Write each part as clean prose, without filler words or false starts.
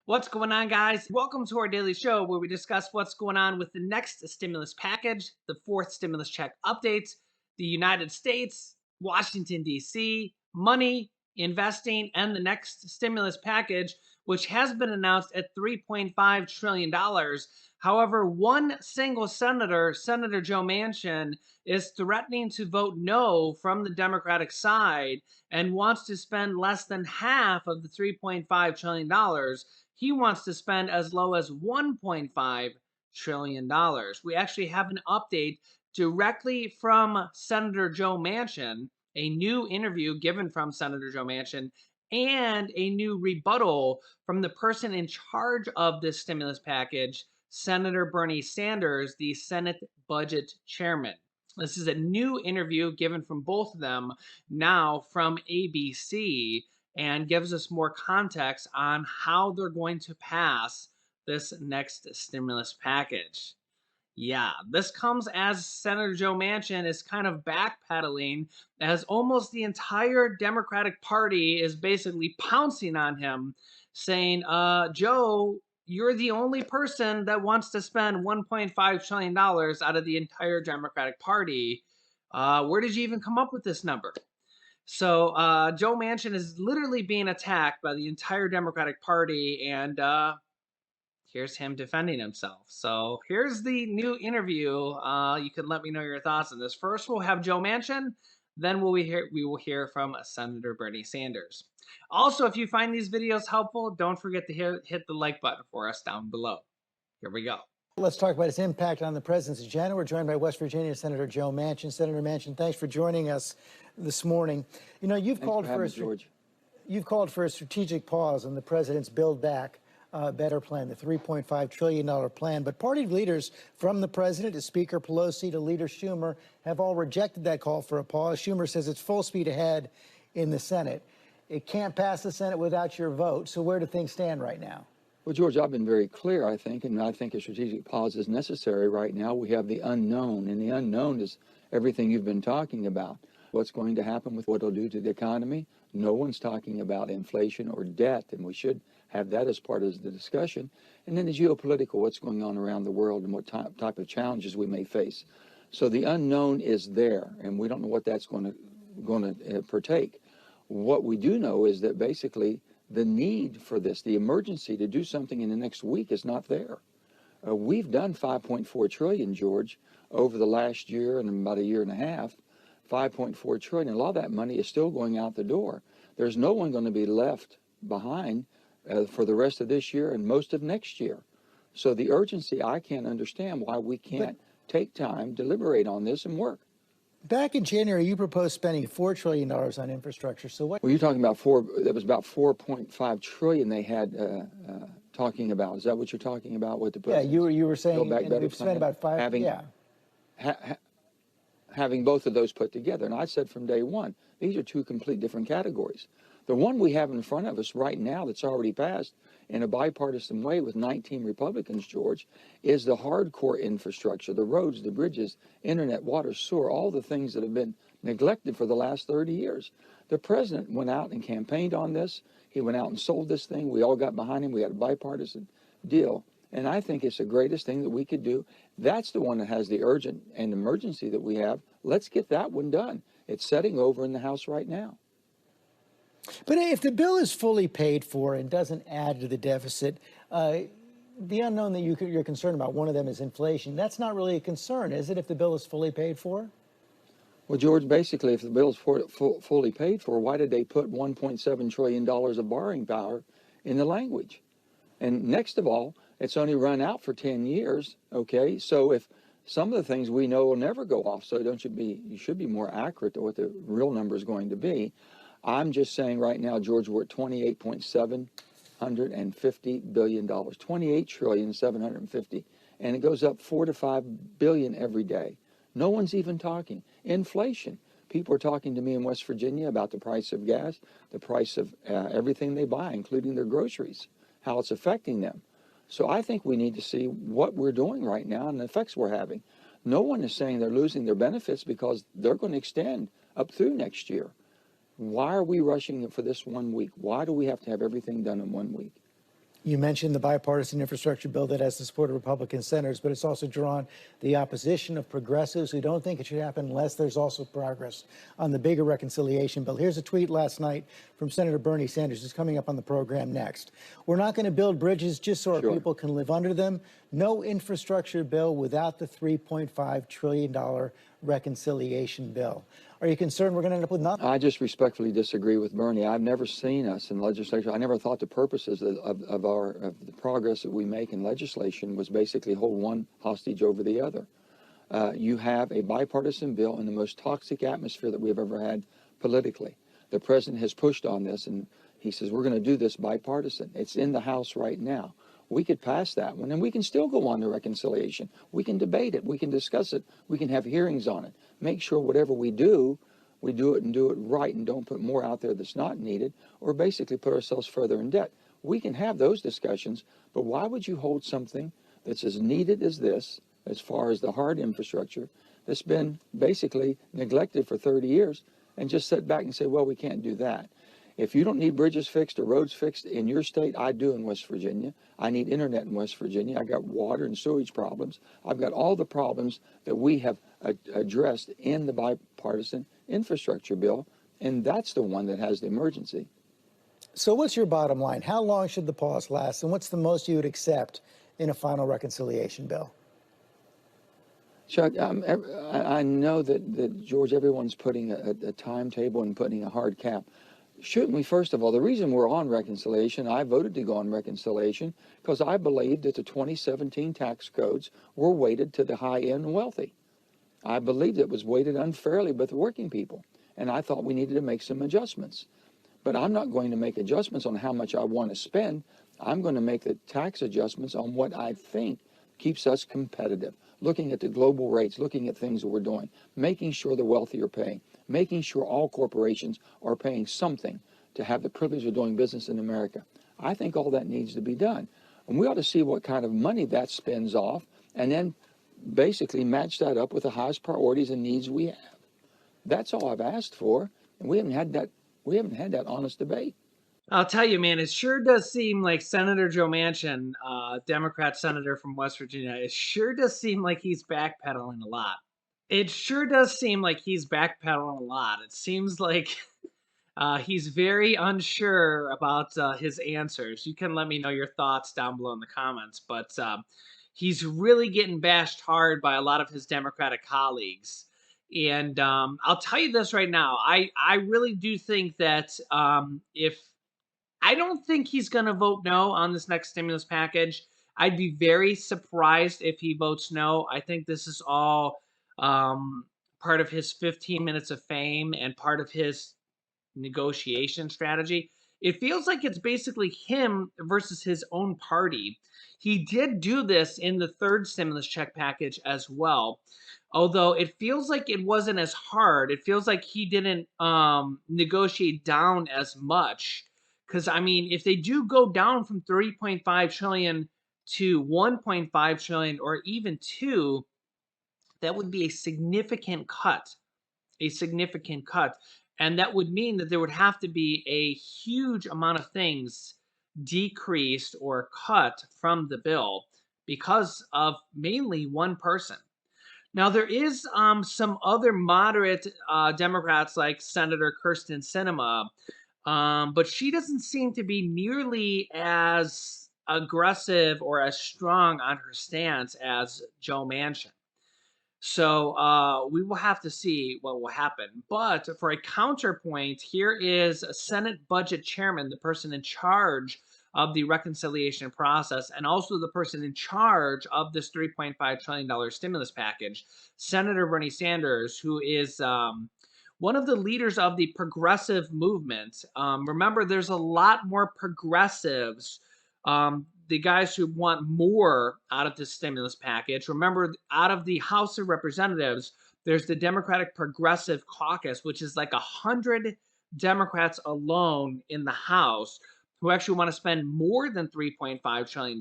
What's going on, guys? Welcome to our daily show where we discuss what's going on with the next stimulus package, the fourth stimulus check updates, the United States, Washington, D.C., money, investing, and the next stimulus package, which has been announced at $3.5 trillion. However, one single senator, Senator Joe Manchin, is threatening to vote no from the Democratic side and wants to spend less than half of the $3.5 trillion. He wants to spend as low as $1.5 trillion. We actually have an update directly from Senator Joe Manchin, a new interview given from Senator Joe Manchin, and a new rebuttal from the person in charge of this stimulus package, Senator Bernie Sanders, the Senate Budget Chairman. This is a new interview given from both of them now from ABC, and gives us more context on how they're going to pass this next stimulus package. Yeah, this comes as Senator Joe Manchin is kind of backpedaling, as almost the entire Democratic Party is basically pouncing on him, saying, Joe, you're the only person that wants to spend $1.5 trillion out of the entire Democratic Party. Where did you even come up with this number? So Joe Manchin is literally being attacked by the entire Democratic Party, and here's him defending himself. So here's the new interview. You can let me know your thoughts on this. First, we'll have Joe Manchin. Then we will hear from Senator Bernie Sanders. Also, if you find these videos helpful, don't forget to hit the like button for us down below. Here we go. Let's talk about its impact on the president's agenda. We're joined by West Virginia Senator Joe Manchin. Senator Manchin, thanks for joining us this morning. You know, you've called for a strategic pause on the president's Build Back Better plan, the $3.5 trillion plan. But party leaders, from the president to Speaker Pelosi to Leader Schumer, have all rejected that call for a pause. Schumer says it's full speed ahead in the Senate. It can't pass the Senate without your vote. So where do things stand right now? Well, George, I've been very clear, I think, and I think a strategic pause is necessary right now. We have the unknown, and the unknown is everything you've been talking about. What's going to happen with what it'll do to the economy? No one's talking about inflation or debt, and we should have that as part of the discussion. And then the geopolitical, what's going on around the world and what type of challenges we may face. So the unknown is there, and we don't know what that's going to partake. What we do know is that basically the need for this, the emergency to do something in the next week is not there. We've done 5.4 trillion, George, over the last year and about a year and a half. 5.4 trillion. A lot of that money is still going out the door. There's no one going to be left behind for the rest of this year and most of next year. So the urgency, I can't understand why we can't take time, deliberate on this and work. Back in January, you proposed spending $4 trillion on infrastructure. So what? Well, you're talking about that was about 4.5 trillion they had talking about. Is that what you're talking about with the president? Yeah, you were saying we've spent about having both of those put together. And I said from day one, these are two complete different categories. The one we have in front of us right now that's already passed in a bipartisan way with 19 Republicans, George, is the hardcore infrastructure, the roads, the bridges, internet, water, sewer, all the things that have been neglected for the last 30 years. The president went out and campaigned on this. He went out and sold this thing. We all got behind him. We had a bipartisan deal. And I think it's the greatest thing that we could do. That's the one that has the urgent and emergency that we have. Let's get that one done. It's sitting over in the House right now. But if the bill is fully paid for and doesn't add to the deficit, the unknown that you're concerned about, one of them is inflation. That's not really a concern, is it, if the bill is fully paid for? Well, George, basically, if the bill is fully paid for, why did they put $1.7 trillion of borrowing power in the language? And next of all, it's only run out for 10 years, okay? So if some of the things we know will never go off, so you should be more accurate to what the real number is going to be. I'm just saying right now, George, we're at $28.750 billion, 28,750,000,000, and it goes up 4 to 5 billion every day. No one's even talking. Inflation. People are talking to me in West Virginia about the price of gas, the price of everything they buy, including their groceries, how it's affecting them. So I think we need to see what we're doing right now and the effects we're having. No one is saying they're losing their benefits because they're going to extend up through next year. Why are we rushing for this 1 week? Why do we have to have everything done in 1 week? You mentioned the bipartisan infrastructure bill that has the support of Republican senators, but it's also drawn the opposition of progressives who don't think it should happen unless there's also progress on the bigger reconciliation bill. Here's a tweet last night from Senator Bernie Sanders, who's coming up on the program next. We're not going to build bridges just so our people can live under them. No infrastructure bill without the $3.5 trillion reconciliation bill. Are you concerned we're going to end up with nothing? I just respectfully disagree with Bernie. I've never seen us in legislation. I never thought the purposes of the progress that we make in legislation was basically hold one hostage over the other. You have a bipartisan bill in the most toxic atmosphere that we've ever had politically. The president has pushed on this, and he says we're going to do this bipartisan. It's in the House right now. We could pass that one, and we can still go on to reconciliation. We can debate it. We can discuss it. We can have hearings on it. Make sure whatever we do it and do it right and don't put more out there that's not needed or basically put ourselves further in debt. We can have those discussions, but why would you hold something that's as needed as this, as far as the hard infrastructure, that's been basically neglected for 30 years, and just sit back and say, well, we can't do that? If you don't need bridges fixed or roads fixed in your state, I do in West Virginia. I need internet in West Virginia. I got water and sewage problems. I've got all the problems that we have addressed in the bipartisan infrastructure bill, and that's the one that has the emergency. So what's your bottom line? How long should the pause last, and what's the most you would accept in a final reconciliation bill? Chuck, I know that, George, everyone's putting a timetable and putting a hard cap. Shouldn't we, first of all, the reason we're on reconciliation, I voted to go on reconciliation because I believed that the 2017 tax codes were weighted to the high-end wealthy. I believed it was weighted unfairly with working people, and I thought we needed to make some adjustments. But I'm not going to make adjustments on how much I want to spend. I'm going to make the tax adjustments on what I think keeps us competitive, looking at the global rates, looking at things that we're doing, making sure the wealthy are paying, making sure all corporations are paying something to have the privilege of doing business in America. I think all that needs to be done. And we ought to see what kind of money that spends off and then basically match that up with the highest priorities and needs we have. That's all I've asked for, and we haven't had that honest debate. I'll tell you, man, it sure does seem like Senator Joe Manchin, Democrat senator from West Virginia, it sure does seem like he's backpedaling a lot. It sure does seem like he's backpedaling a lot. It seems like he's very unsure about his answers. You can let me know your thoughts down below in the comments, but he's really getting bashed hard by a lot of his Democratic colleagues. And I'll tell you this right now. I really do think that if I don't think he's going to vote no on this next stimulus package. I'd be very surprised if he votes no. I think this is all part of his 15 minutes of fame and part of his negotiation strategy. It feels like it's basically him versus his own party. He did do this in the third stimulus check package as well. Although it feels like it wasn't as hard. It feels like he didn't negotiate down as much. Because, I mean, if they do go down from 3.5 trillion to 1.5 trillion or even 2, that would be a significant cut. A significant cut. And that would mean that there would have to be a huge amount of things decreased or cut from the bill because of mainly one person. Now, there is some other moderate Democrats like Senator Kirsten Sinema, but she doesn't seem to be nearly as aggressive or as strong on her stance as Joe Manchin. So we will have to see what will happen. But for a counterpoint, here is a Senate Budget Chairman, the person in charge of the reconciliation process, and also the person in charge of this $3.5 trillion stimulus package, Senator Bernie Sanders, who is one of the leaders of the progressive movement. Remember, there's a lot more progressives, the guys who want more out of this stimulus package. Remember, out of the House of Representatives, there's the Democratic Progressive Caucus, which is like 100 Democrats alone in the House who actually want to spend more than $3.5 trillion.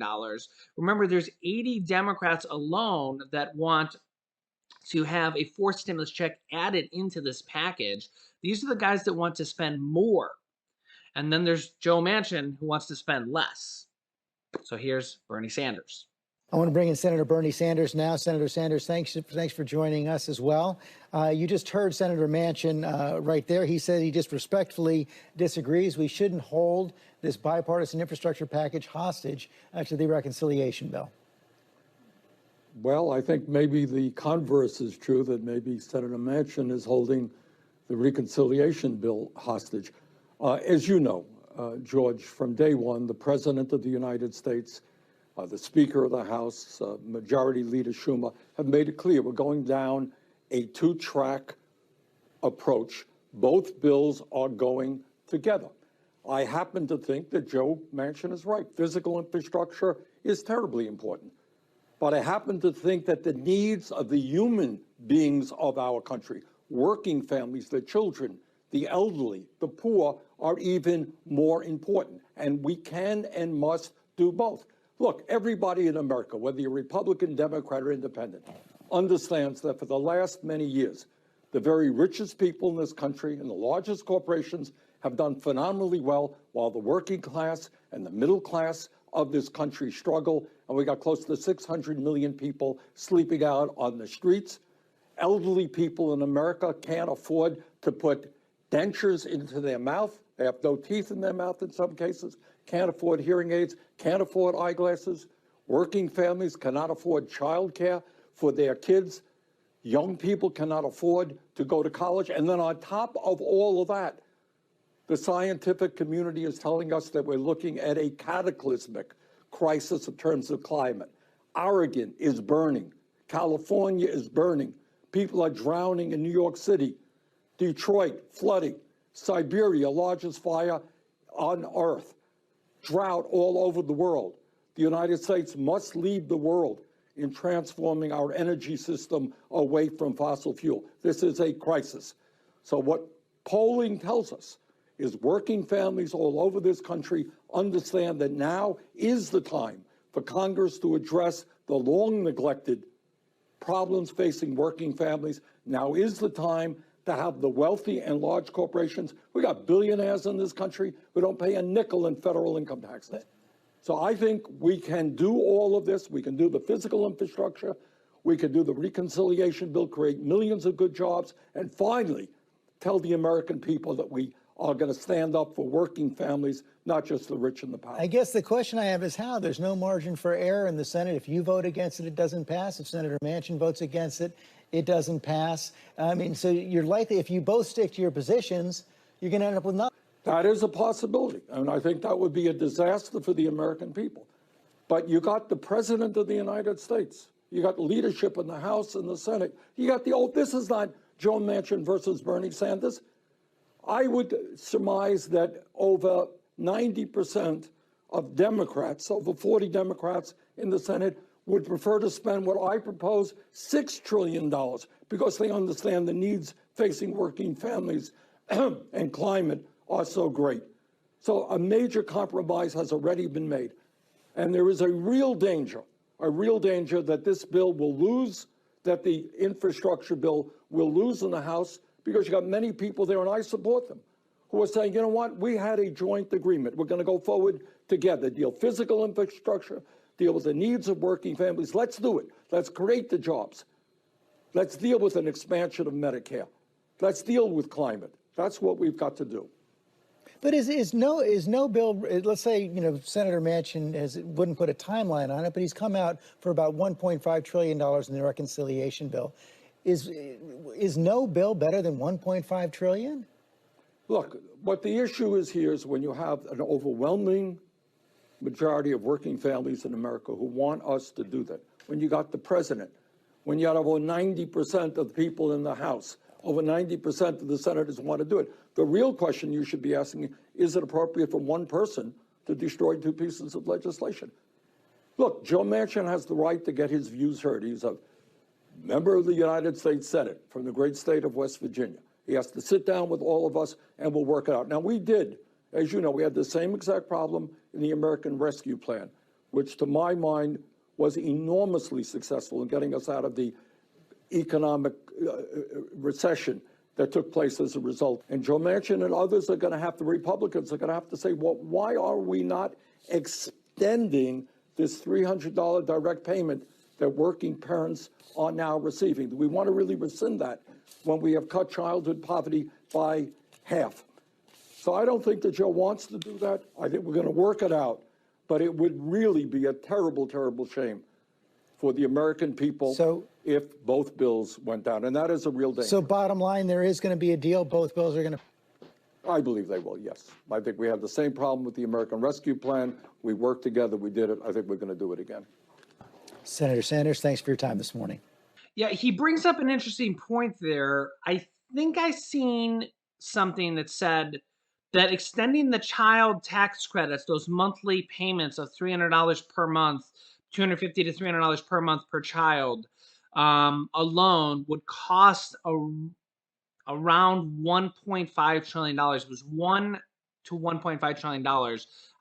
Remember, there's 80 Democrats alone that want to have a fourth stimulus check added into this package. These are the guys that want to spend more. And then there's Joe Manchin, who wants to spend less. So here's Bernie Sanders. I want to bring in Senator Bernie Sanders now. Senator Sanders, thanks for joining us as well. You just heard Senator Manchin right there. He said he just respectfully disagrees. We shouldn't hold this bipartisan infrastructure package hostage to the reconciliation bill. Well, I think maybe the converse is true, that maybe Senator Manchin is holding the reconciliation bill hostage. As you know, George, from day one, the President of the United States, the Speaker of the House, Majority Leader Schumer, have made it clear we're going down a two-track approach. Both bills are going together. I happen to think that Joe Manchin is right. Physical infrastructure is terribly important. But I happen to think that the needs of the human beings of our country, working families, the children, the elderly, the poor, are even more important. And we can and must do both. Look, everybody in America, whether you're Republican, Democrat, or Independent, understands that for the last many years, the very richest people in this country and the largest corporations have done phenomenally well, while the working class and the middle class of this country struggle. And we got close to 600 million people sleeping out on the streets. Elderly people in America can't afford to put dentures into their mouth. They have no teeth in their mouth in some cases, can't afford hearing aids, can't afford eyeglasses. Working families cannot afford childcare for their kids. Young people cannot afford to go to college. And then on top of all of that, the scientific community is telling us that we're looking at a cataclysmic crisis in terms of climate. Oregon is burning. California is burning. People are drowning in New York City. Detroit, flooding. Siberia, largest fire on Earth. Drought all over the world. The United States must lead the world in transforming our energy system away from fossil fuel. This is a crisis. So what polling tells us is working families all over this country understand that now is the time for Congress to address the long neglected problems facing working families. Now is the time to have the wealthy and large corporations. We got billionaires in this country who don't pay a nickel in federal income taxes. So I think we can do all of this. We can do the physical infrastructure. We can do the reconciliation bill, create millions of good jobs, and finally tell the American people that we are going to stand up for working families, not just the rich and the powerful. I guess the question I have is how? There's no margin for error in the Senate. If you vote against it, it doesn't pass. If Senator Manchin votes against it, it doesn't pass. I mean, so you're likely, if you both stick to your positions, you're going to end up with nothing. That is a possibility, and I think that would be a disaster for the American people. But you got the President of the United States. You got leadership in the House and the Senate. You got the old, this is not Joe Manchin versus Bernie Sanders. I would surmise that over 90% of Democrats, over 40 Democrats in the Senate, would prefer to spend what I propose, $6 trillion, because they understand the needs facing working families and climate are so great. So a major compromise has already been made. And there is a real danger that this bill will lose, that the infrastructure bill will lose in the House, because you got many people there, and I support them, who are saying, you know what, we had a joint agreement. We're going to go forward together, deal physical infrastructure, deal with the needs of working families. Let's do it. Let's create the jobs. Let's deal with an expansion of Medicare. Let's deal with climate. That's what we've got to do. But is no bill, let's say, you know, Senator Manchin wouldn't put a timeline on it, but he's come out for about $1.5 trillion in the reconciliation bill. Is no bill better than $1.5 trillion? Look, what the issue is here is when you have an overwhelming majority of working families in America who want us to do that. When you got the president, when you got over 90% of the people in the House, over 90% of the senators want to do it. The real question you should be asking, is it appropriate for one person to destroy two pieces of legislation? Look, Joe Manchin has the right to get his views heard. He's a member of the United States Senate from the great state of West Virginia. He has to sit down with all of us and we'll work it out. Now, we did, as you know, we had the same exact problem in the American Rescue Plan, which to my mind was enormously successful in getting us out of the economic recession that took place as a result. And Joe Manchin and others are going to have, the Republicans are going to have to say, well, why are we not extending this $300 direct payment that working parents are now receiving. We want to really rescind that when we have cut childhood poverty by half. So I don't think that Joe wants to do that. I think we're going to work it out. But it would really be a terrible, terrible shame for the American people if both bills went down. And that is a real danger. So bottom line, there is going to be a deal. Both bills are going to. I believe they will, yes. I think we had the same problem with the American Rescue Plan. We worked together. We did it. I think we're going to do it again. Senator Sanders, thanks for your time this morning. Yeah, he brings up an interesting point there. I think I seen something that said that extending the child tax credits, those monthly payments of $300 per month, $250 to $300 per month per child, alone would cost around $1.5 trillion. It was $1 to $1.5 trillion.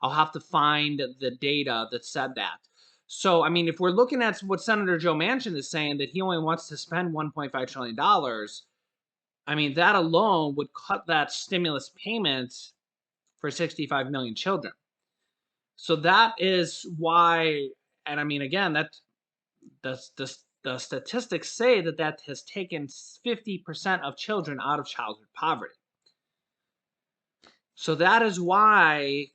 I'll have to find the data that said that. So, I mean, if we're looking at what Senator Joe Manchin is saying, that he only wants to spend $1.5 trillion, I mean, that alone would cut that stimulus payment for 65 million children. So that is why, and I mean, again, that the statistics say that that has taken 50% of children out of childhood poverty. So that is why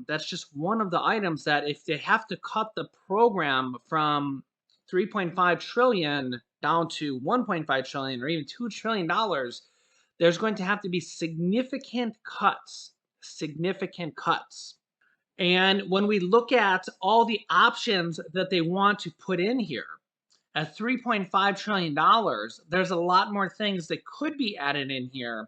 that's just one of the items that if they have to cut the program from 3.5 trillion down to 1.5 trillion or even $2 trillion, there's going to have to be significant cuts. And when we look at all the options that they want to put in here, at $3.5 trillion, there's a lot more things that could be added in here,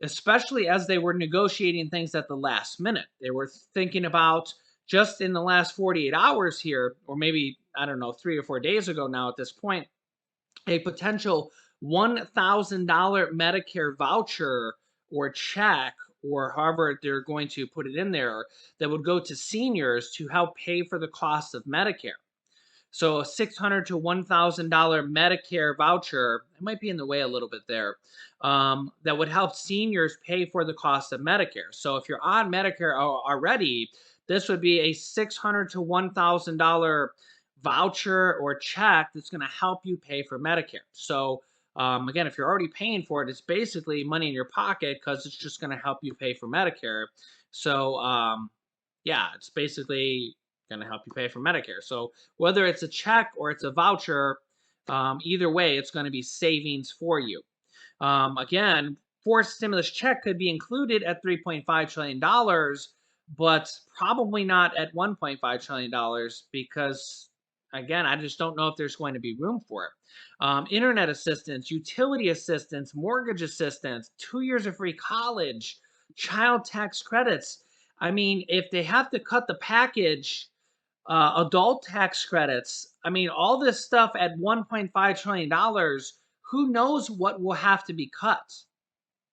especially as they were negotiating things at the last minute. They were thinking about just in the last 48 hours here, or maybe, I don't know, 3 or 4 days ago now at this point, a potential $1,000 Medicare voucher or check, or however they're going to put it in there, that would go to seniors to help pay for the cost of Medicare. So a $600 to $1,000 Medicare voucher, it might be in the way a little bit there, that would help seniors pay for the cost of Medicare. So if you're on Medicare already, this would be a $600 to $1,000 voucher or check that's going to help you pay for Medicare. So again, if you're already paying for it, it's basically money in your pocket because it's just going to help you pay for Medicare. So yeah, it's basically going to help you pay for Medicare. So whether it's a check or it's a voucher, either way, it's going to be savings for you. Again, fourth stimulus check could be included at $3.5 trillion, but probably not at $1.5 trillion because, again, I just don't know if there's going to be room for it. Internet assistance, utility assistance, mortgage assistance, 2 years of free college, child tax credits. I mean, if they have to cut the package, adult tax credits, I mean, all this stuff at $1.5 trillion, who knows what will have to be cut?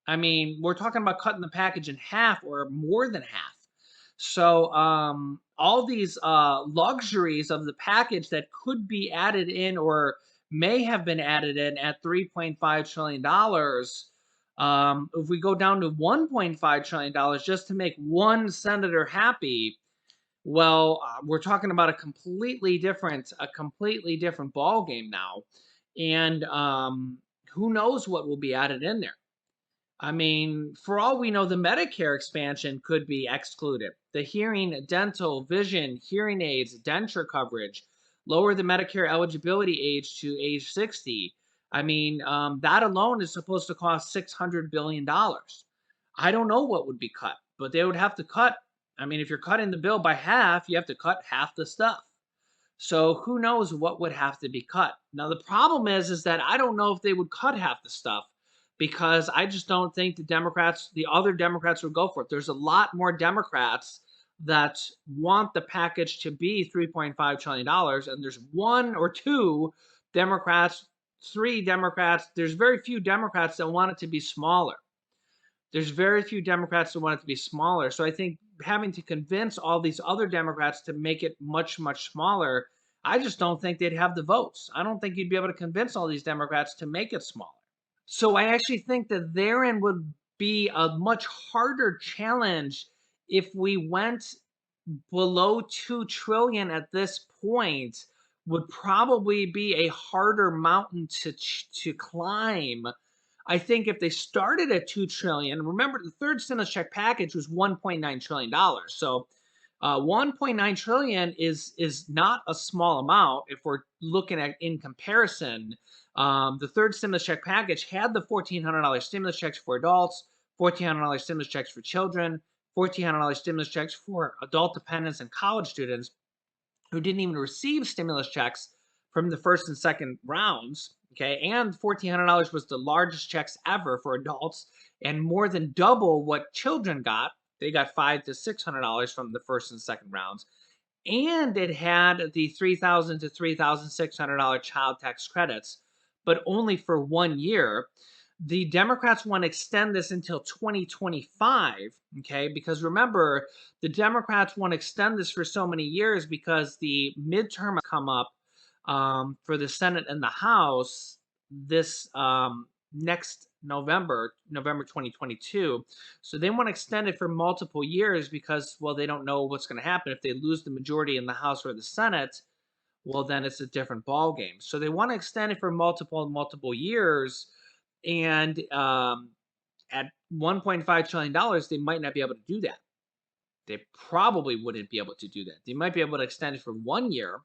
I mean, we're talking about cutting the package in half or more than half. So all these luxuries of the package that could be added in or may have been added in at $3.5 trillion, if we go down to $1.5 trillion just to make one senator happy, well, we're talking about a completely different ball game now, and who knows what will be added in there. I mean, for all we know, the Medicare expansion could be excluded. The hearing, dental, vision, hearing aids, denture coverage, lower the Medicare eligibility age to age 60. I mean, that alone is supposed to cost $600 billion. I don't know what would be cut, but they would have to cut. I mean, if you're cutting the bill by half, you have to cut half the stuff. So who knows what would have to be cut. Now, the problem is that I don't know if they would cut half the stuff because I just don't think the other Democrats would go for it. There's a lot more Democrats that want the package to be $3.5 trillion, and there's one or two Democrats, three Democrats. There's very few Democrats that want it to be smaller. There's very few Democrats that want it to be smaller. So I think having to convince all these other Democrats to make it much, much smaller, I just don't think they'd have the votes. I don't think you'd be able to convince all these Democrats to make it smaller. So I actually think that therein would be a much harder challenge if we went below 2 trillion at this point would probably be a harder mountain to climb. I think if they started at 2 trillion, remember the third stimulus check package was 1.9 trillion dollars. So 1.9 trillion is not a small amount if we're looking at in comparison. The third stimulus check package had the $1,400 stimulus checks for adults, $1,400 stimulus checks for children, $1,400 stimulus checks for adult dependents and college students who didn't even receive stimulus checks from the first and second rounds. Okay, and $1,400 was the largest checks ever for adults, and more than double what children got. They got $500 to $600 from the first and second rounds, and it had the $3,000 to $3,600 child tax credits, but only for 1 year. The Democrats want to extend this until 2025, okay? Because remember, the Democrats want to extend this for so many years because the midterm come up for the Senate and the House this next November 2022. So they want to extend it for multiple years because, well, they don't know what's going to happen if they lose the majority in the House or the Senate. Well, then it's a different ball game. So they want to extend it for multiple years, and at $1.5 trillion, they might not be able to do that. They probably wouldn't be able to do that. They might be able to extend it for 1 year,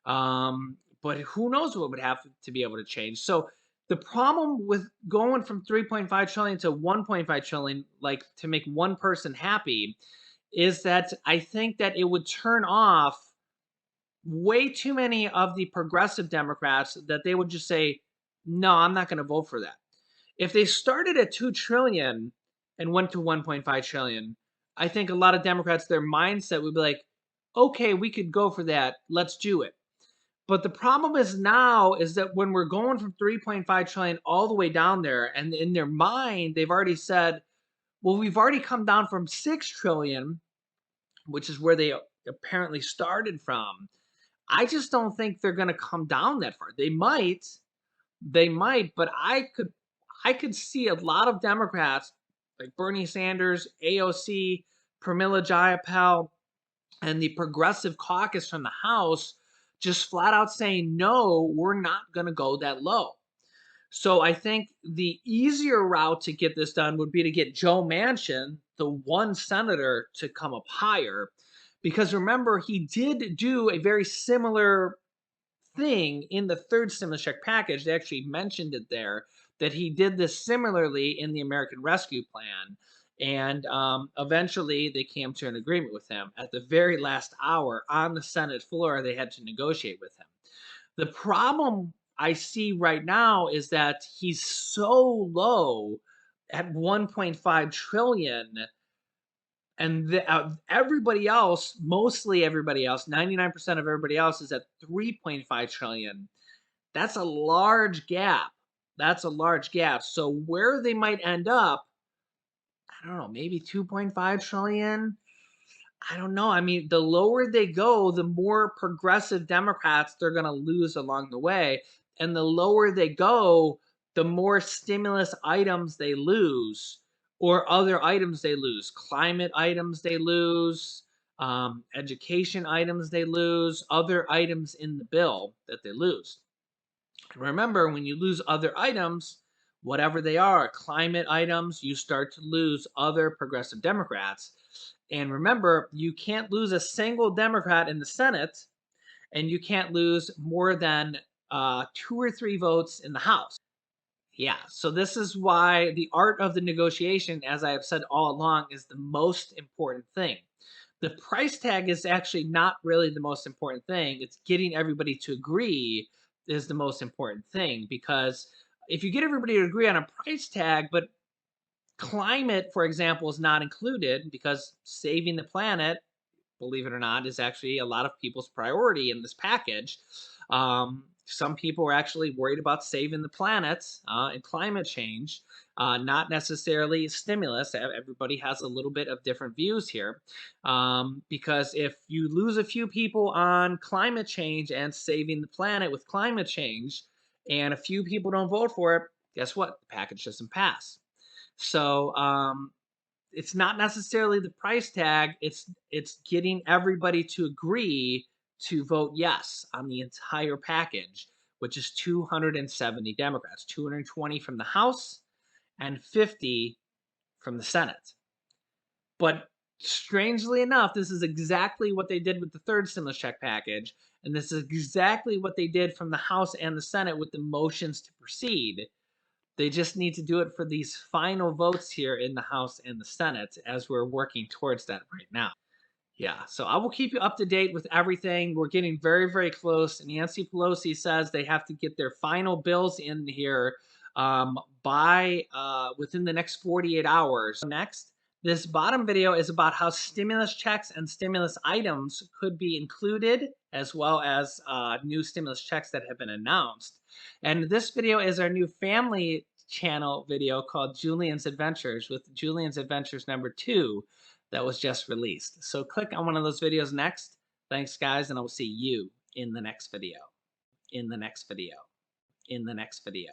but who knows what would have to be able to change. So the problem with going from 3.5 trillion to 1.5 trillion, like to make one person happy, is that I think that it would turn off way too many of the progressive Democrats that they would just say, no, I'm not going to vote for that. If they started at 2 trillion and went to 1.5 trillion, I think a lot of Democrats, their mindset would be like, okay, we could go for that. Let's do it. But the problem is now is that when we're going from 3.5 trillion all the way down there, and in their mind, they've already said, well, we've already come down from 6 trillion, which is where they apparently started from. I just don't think they're going to come down that far. They might, but I could see a lot of Democrats like Bernie Sanders, AOC, Pramila Jayapal, and the Progressive Caucus from the House just flat out saying, no, we're not going to go that low. So I think the easier route to get this done would be to get Joe Manchin, the one senator, to come up higher. Because remember, he did do a very similar thing in the third stimulus check package. They actually mentioned it there that he did this similarly in the American Rescue Plan. And eventually they came to an agreement with him. At the very last hour on the Senate floor, they had to negotiate with him. The problem I see right now is that he's so low at 1.5 trillion, and everybody else, mostly everybody else, 99% of everybody else is at 3.5 trillion. That's a large gap. That's a large gap. So where they might end up, I don't know, maybe 2.5 trillion. I don't know. I mean, the lower they go, the more progressive Democrats they're going to lose along the way. And the lower they go, the more stimulus items they lose, or other items they lose. Climate items they lose, education items they lose, other items in the bill that they lose. Remember, when you lose other items, whatever they are, climate items, you start to lose other progressive Democrats. And remember, you can't lose a single Democrat in the Senate, and you can't lose more than 2 or 3 votes in the House. Yeah, so this is why the art of the negotiation, as I have said all along, is the most important thing. The price tag is actually not really the most important thing. It's getting everybody to agree is the most important thing, because if you get everybody to agree on a price tag, but climate, for example, is not included because saving the planet, believe it or not, is actually a lot of people's priority in this package. Some people are actually worried about saving the planet and climate change, not necessarily stimulus. Everybody has a little bit of different views here, because if you lose a few people on climate change and saving the planet with climate change, and a few people don't vote for it, guess what? The package doesn't pass. So it's not necessarily the price tag. It's getting everybody to agree to vote yes on the entire package, which is 270 Democrats, 220 from the House and 50 from the Senate. But strangely enough, this is exactly what they did with the third stimulus check package. And this is exactly what they did from the House and the Senate with the motions to proceed. They just need to do it for these final votes here in the House and the Senate as we're working towards that right now. Yeah, so I will keep you up to date with everything. We're getting very, very close. Nancy Pelosi says they have to get their final bills in here by within the next 48 hours. Next, this bottom video is about how stimulus checks and stimulus items could be included, as well as new stimulus checks that have been announced. And this video is our new family channel video called Julian's Adventures, with Julian's Adventures #2 that was just released. So click on one of those videos next. Thanks, guys, and I will see you in the next video. In the next video. In the next video.